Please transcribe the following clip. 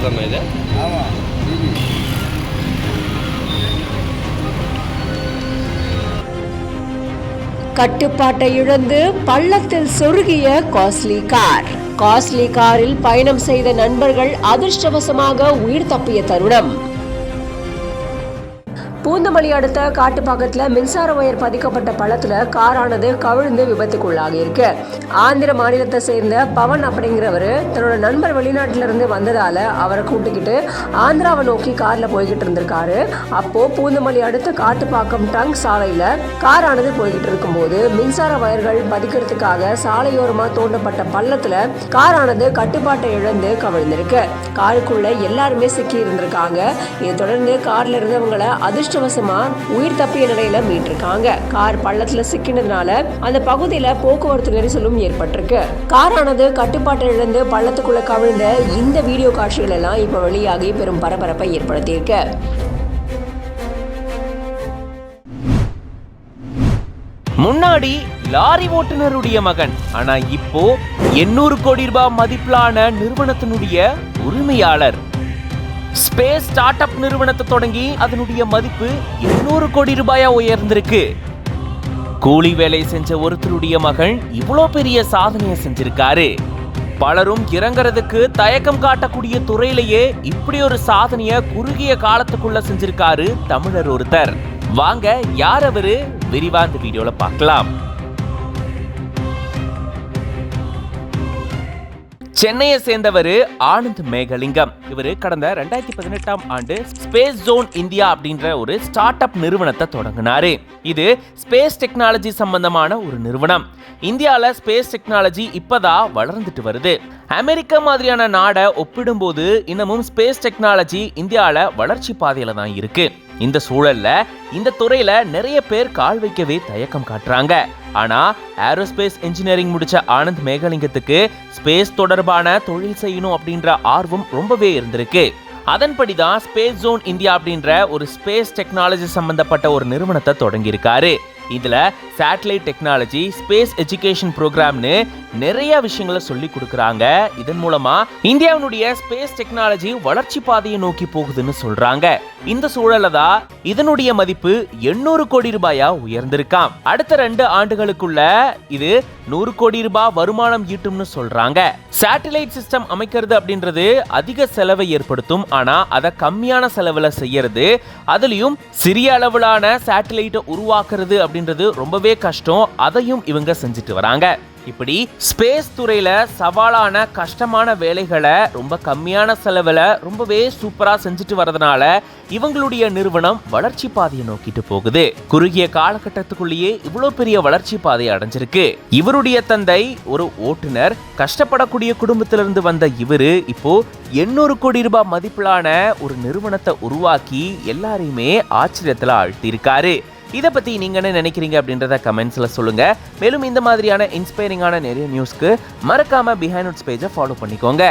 Program இது. ஆமாம். கட்டுப்பாட்டை இழந்து பள்ளத்தில் சொருகிய காஸ்ட்லி காரில் பயணம் செய்த நண்பர்கள் அதிர்ஷ்டவசமாக உயிர் தப்பிய தருணம். பூந்தமல்லி அடுத்த காட்டுப்பாக்கத்தில் மின்சார வயர் பதிக்கப்பட்ட பள்ளத்துல காரானது கவிழ்ந்து விபத்துக்குள்ளாகி இருக்கு. ஆந்திர மாநிலத்தை சேர்ந்த பவன் அப்படிங்கிறவர் தன்னோட நண்பர் வெளிநாட்டிலிருந்து வந்ததால அவரை கூட்டிக்கிட்டு ஆந்திராவை நோக்கி கார்ல போய்கிட்டு இருந்திருக்காரு. அப்போ பூந்தமல்லி அடுத்த காட்டுப்பாக்கம் டங்க் சாலையில காரானது போய்கிட்டு இருக்கும்போது மின்சார வயர்கள் பதிக்கிறதுக்காக சாலையோரமா தோண்டப்பட்ட பள்ளத்துல காரானது கட்டுப்பாட்டை இழந்து கவிழ்ந்திருக்கு. காருக்குள்ள எல்லாருமே சிக்கி இருந்திருக்காங்க. இதை தொடர்ந்து கார்ல இருந்தவங்களை அதிர்ஷ்டவசமா உயிர் தப்பிய நிலையில மீட்டிருக்காங்க. கார் பள்ளத்துல சிக்கினதுனால அந்த பகுதியில போக்குவரத்து நெரிசலும் ஏற்பட்டிருக்கு. காரானது கட்டுப்பாட்டை இழந்து பள்ளத்துக்குள்ள கவிழ்ந்த இந்த வீடியோ காட்சிகள் எல்லாம் இப்ப வெளியாகி பெரும் பரபரப்பை ஏற்படுத்தியிருக்கு. முன்னாடி லாரி ஓட்டுநருடைய மகன், ஆனா இப்போ 800 கோடி ரூபாய் மதிப்பிலான நிறுவனத்தினுடைய உரிமையாளர். ஸ்பேஸ் ஸ்டார்ட் அப் நிறுவனத்தை தொடங்கி அதனுடைய மதிப்பு 800 கோடி ரூபாயா உயர்ந்திருக்கு. கூலி வேலை செஞ்ச ஒருத்தருடைய மகன் இவ்வளோ பெரிய சாதனையை செஞ்சிருக்காரு. பலரும் இறங்குறதுக்கு தயக்கம் காட்டக்கூடிய துறையிலேயே இப்படி ஒரு சாதனையை குறுகிய காலத்துக்குள்ள செஞ்சிருக்காரு தமிழர் ஒருத்தர். வாங்க, யார் அவரு, விரிவா இந்த வீடியோல பார்க்கலாம். சென்னையை சேர்ந்தவர் ஆனந்த் மேகலிங்கம். இவர் கடந்த 2018ஆம் ஆண்டு ஸ்பேஸ் ஜோன் இந்தியா அப்படின்ற ஒரு ஸ்டார்ட் அப் நிறுவனத்தை தொடங்கினாரு. இது ஸ்பேஸ் டெக்னாலஜி சம்பந்தமான ஒரு நிறுவனம். இந்தியாவில் ஸ்பேஸ் டெக்னாலஜி இப்பதான் வளர்ந்துட்டு வருது. அமெரிக்கா மாதிரியான நாடை ஒப்பிடும்போது இன்னமும் ஸ்பேஸ் டெக்னாலஜி இந்தியாவில் வளர்ச்சி பாதையில தான் இருக்கு. இந்த சூழல்ல இந்த துறையில நிறைய பேர் கால் வைக்கவே தயக்கம் காட்டுறாங்க. ஆனா ஏரோஸ்பேஸ் இன்ஜினியரிங் முடிச்ச ஆனந்த் மேகலிங்கத்துக்கு ஸ்பேஸ் தொடர்பான தொழில் செய்யணும் அப்படின்ற ஆர்வம் ரொம்பவே இருந்திருக்கு. அதன்படிதான் ஸ்பேஸ் ஜோன் இந்தியா அப்படின்ற ஒரு ஸ்பேஸ் டெக்னாலஜி சம்பந்தப்பட்ட ஒரு நிறுவனத்தை தொடங்கியிருக்காரு. இதுல சேட்டலைட் டெக்னாலஜி, ஸ்பேஸ் எஜுகேஷன் ப்ரோக்ராம்னு நிறைய விஷயங்களை சொல்லி கொடுக்கறாங்க. இதன் மூலமா இந்தியாவுடைய ஸ்பேஸ் டெக்னாலஜி வளர்ச்சி பாதையை நோக்கி போகுதுன்னு சொல்றாங்க. இந்த சூழல்ல தான் இதனுடைய மதிப்பு 800 கோடி ரூபாயா உயர்ந்திருக்காம். அடுத்த 2 ஆண்டுகளுக்குள்ள இது 100 கோடி ரூபாய் வருமானம் ஈட்டும்னு சொல்றாங்க. சேட்டலைட் சிஸ்டம் அமைக்கிறது அப்படின்றது அதிக செலவை ஏற்படுத்தும். ஆனா அதை கம்மியான செலவுல செய்யறது, அதுலயும் சிறிய அளவிலான சேட்டலைட்டை உருவாக்குறது அப்படின்றது ரொம்பவே கஷ்டம். அதையும் இவங்க செஞ்சுட்டு வராங்க. இப்படி ஸ்பேஸ் துறையில சவாலான கஷ்டமான வேலைகளை ரொம்ப கம்மியான செலவுல ரொம்பவே சூப்பரா செஞ்சுட்டு வரதுனால இவங்களுடைய நிறுவனம் வளர்ச்சி பாதையை நோக்கிட்டு போகுது. குறுகிய காலகட்டத்துக்குள்ளேயே இவ்வளவு பெரிய வளர்ச்சி பாதையை அடைஞ்சிருக்கு. இவருடைய தந்தை ஒரு ஓட்டுநர். கஷ்டப்படக்கூடிய குடும்பத்திலிருந்து வந்த இவரு இப்போ 800 கோடி ரூபாய் மதிப்பிலான ஒரு நிறுவனத்தை உருவாக்கி எல்லாரையுமே ஆச்சரியத்துல ஆழ்த்தியிருக்காரு. இதை பத்தி நீங்க என்ன நினைக்கிறீங்க அப்படின்றத கமெண்ட்ஸ்ல சொல்லுங்க. மேலும் இந்த மாதிரியான இன்ஸ்பைரிங்கான நிறைய நியூஸ்க்கு மறக்காம பிஹைண்ட் நோட்ஸ் பேஜை ஃபாலோ பண்ணிக்கோங்க.